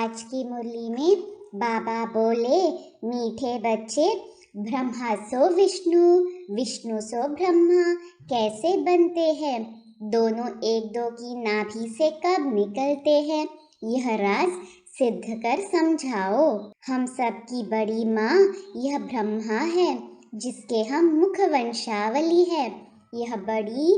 आज की मुरली में बाबा बोले, मीठे बच्चे, ब्रह्मा सो विष्णु, विष्णु सो ब्रह्मा कैसे बनते हैं? दोनों एक दो की नाभि से कब निकलते हैं? यह राज सिद्ध कर समझाओ। हम सब की बड़ी माँ यह ब्रह्मा है, जिसके हम मुख वंशावली है। यह बड़ी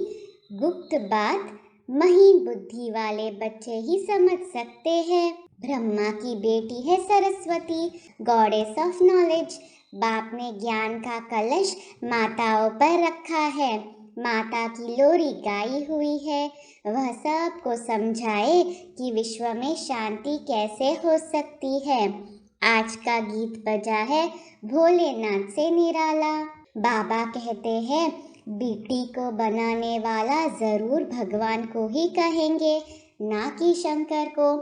गुप्त बात महीन बुद्धि वाले बच्चे ही समझ सकते हैं। ब्रह्मा की बेटी है सरस्वती, गॉडेस ऑफ नॉलेज। बाप ने ज्ञान का कलश माताओं पर रखा है। माता की लोरी गाई हुई है। वह सबको समझाए कि विश्व में शांति कैसे हो सकती है। आज का गीत बजा है भोलेनाथ से निराला। बाबा कहते हैं, बेटी को बनाने वाला जरूर भगवान को ही कहेंगे, ना कि शंकर को।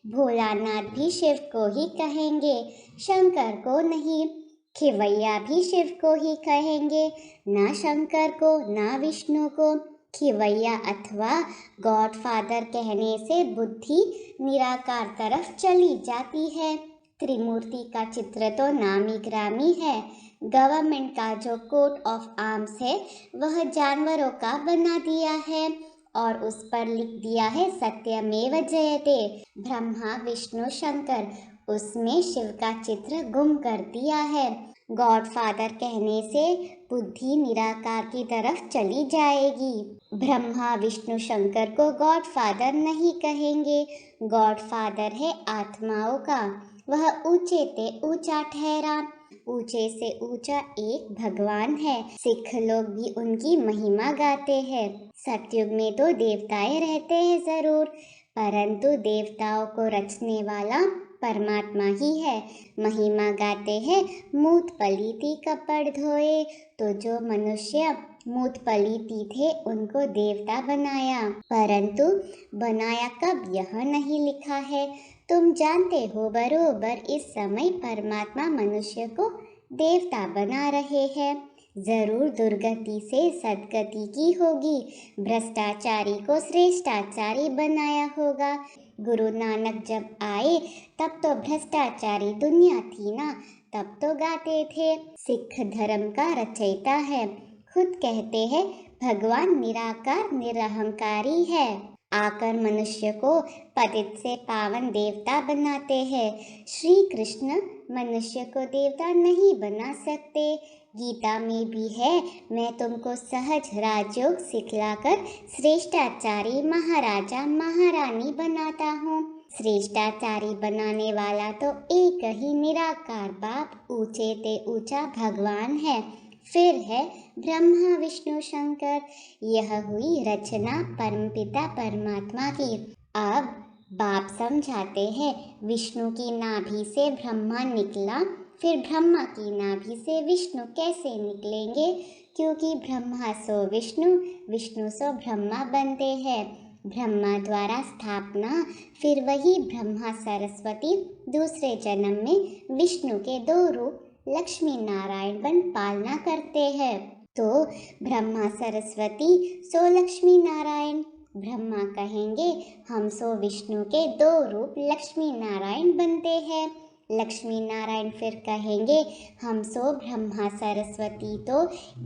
भोलानाथ भी शिव को ही कहेंगे, शंकर को नहीं। खिवैया भी शिव को ही कहेंगे, ना शंकर को, ना विष्णु को। खिवैया अथवा गॉडफादर कहने से बुद्धि निराकार तरफ चली जाती है। त्रिमूर्ति का चित्र तो नामी ग्रामी है। गवर्नमेंट का जो कोट ऑफ आर्म्स है वह जानवरों का बना दिया है और उस पर लिख दिया है सत्यमेव जयते, ब्रह्मा विष्णु शंकर। उसमें शिव का चित्र गुम कर दिया है। गॉडफादर कहने से बुद्धि निराकार की तरफ चली जाएगी। ब्रह्मा विष्णु शंकर को गॉडफादर नहीं कहेंगे। गॉडफादर है आत्माओं का। वह ऊंचे से ऊंचा ठहरा। ऊंचे से ऊंचा एक भगवान है। सिख लोग भी उनकी महिमा गाते हैं। सतयुग में तो देवताएं रहते हैं जरूर, परंतु देवताओं को रचने वाला परमात्मा ही है। महिमा गाते हैं, मूत पलीती कपड़ धोए। तो जो मनुष्य मूत पलीती थे उनको देवता बनाया, परंतु बनाया कब यह नहीं लिखा है। तुम जानते हो बरोबर इस समय परमात्मा मनुष्य को देवता बना रहे हैं। जरूर दुर्गति से सदगति की होगी। भ्रष्टाचारी को श्रेष्ठाचारी बनाया होगा। गुरु नानक जब आए तब तो भ्रष्टाचारी दुनिया थी ना, तब तो गाते थे सिख धर्म का रचयिता है। खुद कहते हैं भगवान निराकार निरहंकारी है। आकर मनुष्य को पतित से पावन देवता बनाते हैं। श्री कृष्ण मनुष्य को देवता नहीं बना सकते। गीता में भी है, मैं तुमको सहज राजयोग सिखलाकर श्रेष्ठाचारी महाराजा महारानी बनाता हूँ। श्रेष्ठाचारी बनाने वाला तो एक ही निराकार बाप ऊंचे ते ऊंचा भगवान है। फिर है ब्रह्मा विष्णु शंकर। यह हुई रचना परमपिता परमात्मा की। अब बाप समझाते हैं, विष्णु की नाभि से ब्रह्मा निकला, फिर ब्रह्मा की नाभि से विष्णु कैसे निकलेंगे? क्योंकि ब्रह्मा सो विष्णु, विष्णु सो ब्रह्मा बनते हैं। ब्रह्मा द्वारा स्थापना, फिर वही ब्रह्मा सरस्वती दूसरे जन्म में विष्णु के दो रूप लक्ष्मी नारायण बन पालना करते हैं। तो ब्रह्मा सरस्वती सो लक्ष्मी नारायण। ब्रह्मा कहेंगे, हम सो विष्णु के दो रूप लक्ष्मी नारायण बनते हैं। लक्ष्मी नारायण फिर कहेंगे, हम सो ब्रह्मा सरस्वती तो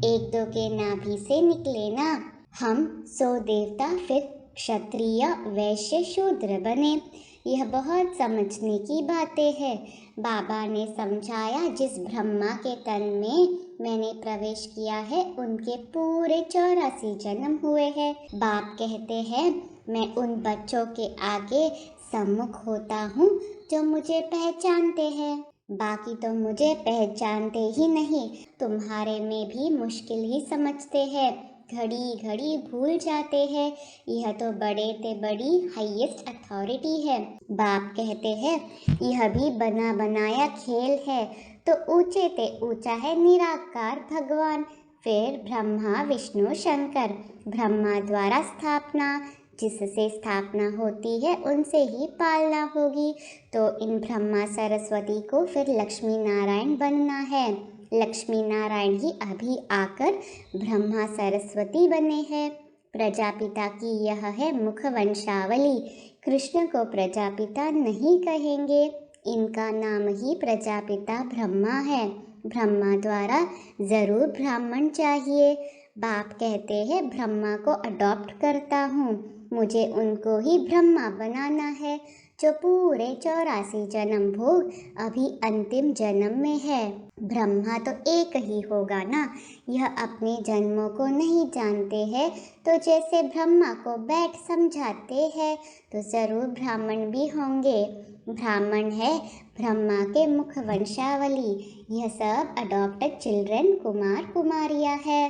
एक दो के नाभि से निकले ना। हम सो देवता फिर क्षत्रिय वैश्य शूद्र बने। यह बहुत समझने की बातें हैं। बाबा ने समझाया, जिस ब्रह्मा के तन में मैंने प्रवेश किया है उनके पूरे 84 जन्म हुए हैं। बाप कहते हैं, मैं उन बच्चों के आगे सम्मुख होता हूँ जो मुझे पहचानते हैं। बाकी तो मुझे पहचानते ही नहीं। तुम्हारे में भी मुश्किल ही समझते हैं, घड़ी घड़ी भूल जाते हैं। यह तो बड़े ते बड़ी हाईएस्ट अथॉरिटी है। बाप कहते हैं, यह भी बना बनाया खेल है। तो ऊंचे ते ऊंचा है निराकार भगवान, फिर ब्रह्मा विष्णु शंकर। ब्रह्मा द्वारा स्थापना, जिससे स्थापना होती है उनसे ही पालना होगी। तो इन ब्रह्मा सरस्वती को फिर लक्ष्मी नारायण बनना है। लक्ष्मी नारायण ही अभी आकर ब्रह्मा सरस्वती बने हैं। प्रजापिता की यह है मुख वंशावली। कृष्ण को प्रजापिता नहीं कहेंगे, इनका नाम ही प्रजापिता ब्रह्मा है। ब्रह्मा द्वारा जरूर ब्राह्मण चाहिए। बाप कहते हैं ब्रह्मा को अडॉप्ट करता हूँ, मुझे उनको ही ब्रह्मा बनाना है, जो पूरे 84 जन्म भोग अभी अंतिम जन्म में है। ब्रह्मा तो एक ही होगा ना, यह अपने जन्मों को नहीं जानते हैं, तो जैसे ब्रह्मा को बैठ समझाते हैं तो जरूर ब्राह्मण भी होंगे। ब्राह्मण है ब्रह्मा के मुख वंशावली, यह सब अडॉप्टेड चिल्ड्रन कुमार कुमारियाँ है।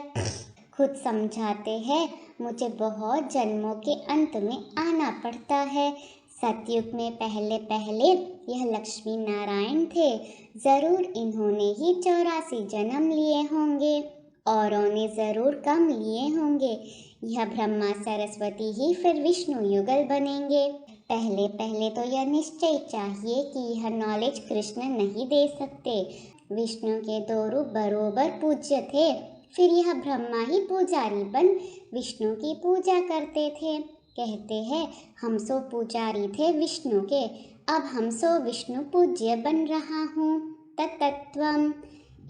खुद समझाते हैं मुझे बहुत जन्मों के अंत में आना पड़ता है। सतयुग में पहले पहले यह लक्ष्मी नारायण थे, जरूर इन्होंने ही 84 जन्म लिए होंगे, औरों ने जरूर कम लिए होंगे। यह ब्रह्मा सरस्वती ही फिर विष्णु युगल बनेंगे। पहले पहले तो यह निश्चय चाहिए कि यह नॉलेज कृष्ण नहीं दे सकते। विष्णु के दो रूप बरोबर पूज्य थे, फिर यह ब्रह्मा ही पुजारी बन विष्णु की पूजा करते थे। कहते हैं हम सो पुजारी थे विष्णु के, अब हम सो विष्णु पूज्य बन रहा हूँ। तत्त्वम,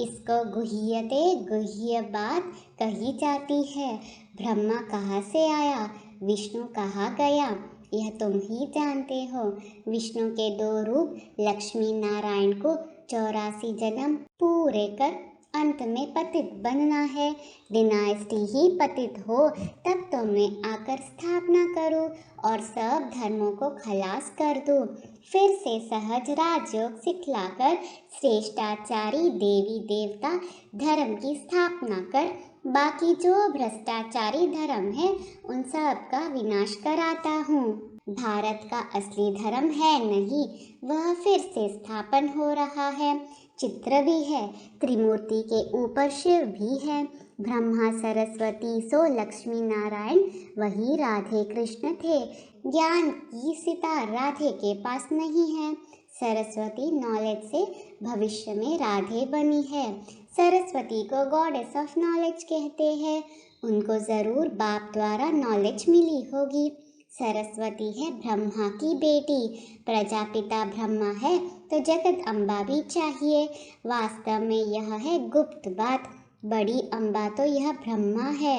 इसको गुह्यते गुह्य बात कही जाती है। ब्रह्मा कहाँ से आया, विष्णु कहाँ गया, यह तुम ही जानते हो। विष्णु के दो रूप लक्ष्मी नारायण को 84 जन्म पूरे कर अंत में पतित बनना है। डिनाइस्टी ही पतित हो तब तो मैं आकर स्थापना करूं और सब धर्मों को खलास कर दूं। फिर से सहज राजयोग सिखलाकर श्रेष्ठाचारी देवी देवता धर्म की स्थापना कर बाकी जो भ्रष्टाचारी धर्म है उन सब का विनाश कराता हूँ। भारत का असली धर्म है नहीं, वह फिर से स्थापन हो रहा है। चित्र भी है, त्रिमूर्ति के ऊपर शिव भी है। ब्रह्मा सरस्वती सो लक्ष्मी नारायण वही राधे कृष्ण थे। ज्ञान की सितार राधे के पास नहीं है। सरस्वती नॉलेज से भविष्य में राधे बनी है। सरस्वती को गॉडेस ऑफ नॉलेज कहते हैं। उनको जरूर बाप द्वारा नॉलेज मिली होगी। सरस्वती है ब्रह्मा की बेटी, प्रजापिता ब्रह्मा है तो जगत अम्बा भी चाहिए। वास्तव में यह है गुप्त बात, बड़ी अम्बा तो यह ब्रह्मा है।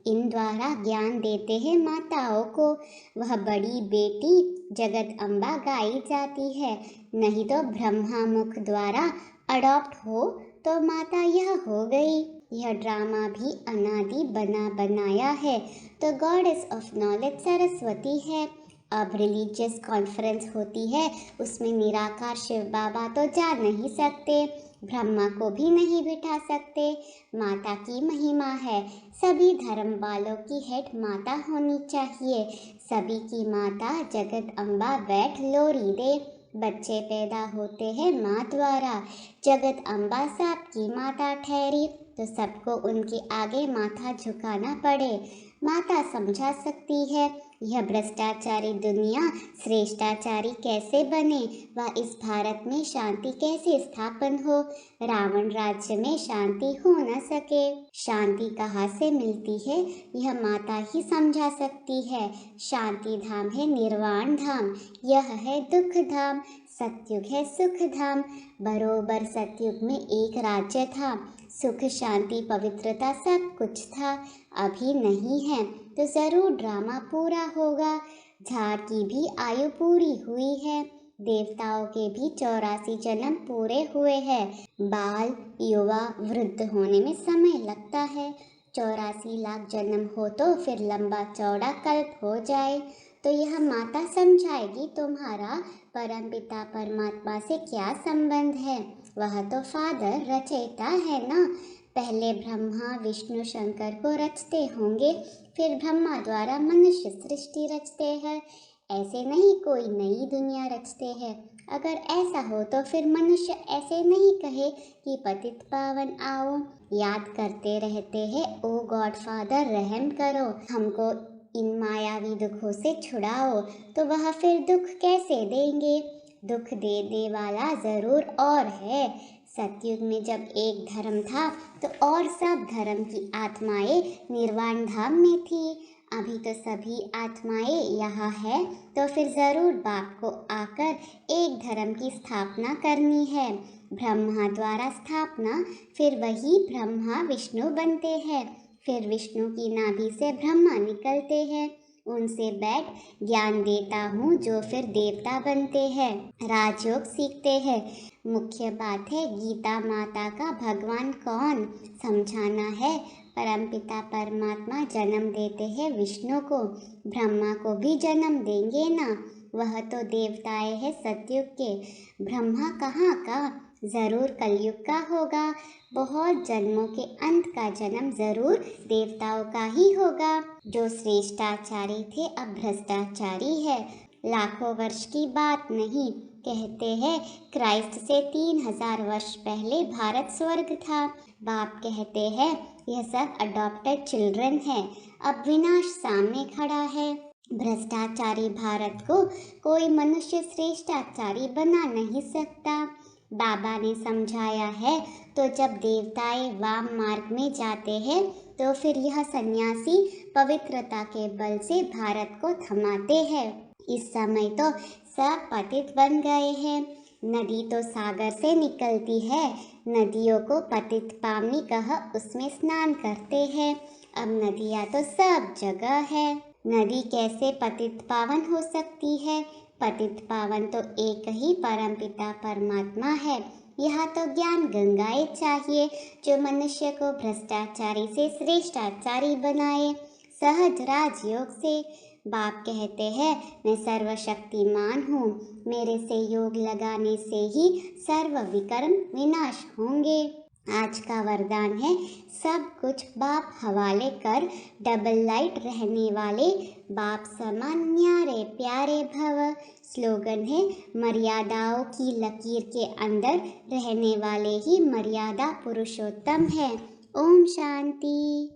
इन द्वारा ज्ञान देते हैं माताओं को। वह बड़ी बेटी जगत अम्बा गाई जाती है, नहीं तो ब्रह्मा मुख द्वारा अडॉप्ट हो तो माता यह हो गई। यह ड्रामा भी अनादि बना बनाया है, तो गॉडेस ऑफ नॉलेज सरस्वती है। अब रिलीजियस कॉन्फ्रेंस होती है, उसमें निराकार शिव बाबा तो जा नहीं सकते, ब्रह्मा को भी नहीं बिठा सकते। माता की महिमा है, सभी धर्म वालों की हेड माता होनी चाहिए। सभी की माता जगत अम्बा बैठ लोरी दे। बच्चे पैदा होते हैं माँ द्वारा, जगत अम्बा सबकी माता ठहरी तो सबको उनके आगे माथा झुकाना पड़े। माता समझा सकती है यह भ्रष्टाचारी दुनिया श्रेष्ठाचारी कैसे बने व इस भारत में शांति कैसे स्थापन हो। रावण राज्य में शांति हो न सके, शांति कहाँ से मिलती है यह माता ही समझा सकती है। शांति धाम है निर्वाण धाम, यह है दुख धाम। सतयुग है सुख धाम, बरोबर सतयुग में एक राज्य था, सुख शांति पवित्रता सब कुछ था। अभी नहीं है तो जरूर ड्रामा पूरा होगा। झाड़ की भी आयु पूरी हुई है, देवताओं के भी 84 जन्म पूरे हुए हैं। बाल युवा वृद्ध होने में समय लगता है। 84 लाख जन्म हो तो फिर लंबा चौड़ा कल्प हो जाए तो यह माता समझाएगी तुम्हारा परमपिता परमात्मा से क्या संबंध है। वह तो फादर रचयिता है ना। पहले ब्रह्मा विष्णु शंकर को रचते होंगे, फिर ब्रह्मा द्वारा मनुष्य सृष्टि रचते हैं। ऐसे नहीं कोई नई दुनिया रचते हैं। अगर ऐसा हो तो फिर मनुष्य ऐसे नहीं कहे कि पतित पावन आओ, याद करते रहते हैं ओ गॉड फादर रहम करो, हमको इन मायावी दुखों से छुड़ाओ, तो वह फिर दुख कैसे देंगे। दुख दे वाला जरूर और है। सतयुग में जब एक धर्म था तो और सब धर्म की आत्माएं निर्वाण धाम में थी। अभी तो सभी आत्माएं यहाँ है, तो फिर ज़रूर बाप को आकर एक धर्म की स्थापना करनी है। ब्रह्मा द्वारा स्थापना, फिर वही ब्रह्मा विष्णु बनते हैं, फिर विष्णु की नाभि से ब्रह्मा निकलते हैं, उनसे बैठ ज्ञान देता हूँ जो फिर देवता बनते हैं, राजयोग सीखते हैं। मुख्य बात है गीता माता का भगवान कौन समझाना है। परमपिता परमात्मा जन्म देते हैं विष्णु को, ब्रह्मा को भी जन्म देंगे ना, वह तो देवताएं हैं सतयुग के। ब्रह्मा कहाँ का, जरूर कलयुग का होगा। बहुत जन्मों के अंत का जन्म जरूर देवताओं का ही होगा। जो श्रेष्ठाचारी थे अब भ्रष्टाचारी है। लाखों वर्ष की बात नहीं, कहते हैं क्राइस्ट से 3000 वर्ष पहले भारत स्वर्ग था। बाप कहते हैं यह सब अडॉप्टेड चिल्ड्रन है, अब विनाश सामने खड़ा है। भ्रष्टाचारी भारत को कोई मनुष्य श्रेष्ठाचारी बना नहीं सकता। बाबा ने समझाया है, तो जब देवताएं वाम मार्ग में जाते हैं तो फिर यह सन्यासी पवित्रता के बल से भारत को थमाते हैं। इस समय तो सब पतित बन गए हैं। नदी तो सागर से निकलती है, नदियों को पतित पावनी कह उसमें स्नान करते हैं। अब नदियाँ तो सब जगह है, नदी कैसे पतित पावन हो सकती है। पतित पावन तो एक ही परमपिता परमात्मा है। यहाँ तो ज्ञान गंगाएं चाहिए जो मनुष्य को भ्रष्टाचारी से श्रेष्ठाचारी बनाए, सहज राजयोग से। बाप कहते हैं मैं सर्वशक्तिमान हूँ, मेरे से योग लगाने से ही सर्व विकर्म विनाश होंगे। आज का वरदान है सब कुछ बाप हवाले कर, डबल लाइट रहने वाले बाप समान न्यारे प्यारे भव। स्लोगन है मर्यादाओं की लकीर के अंदर रहने वाले ही मर्यादा पुरुषोत्तम है। ओम शांति।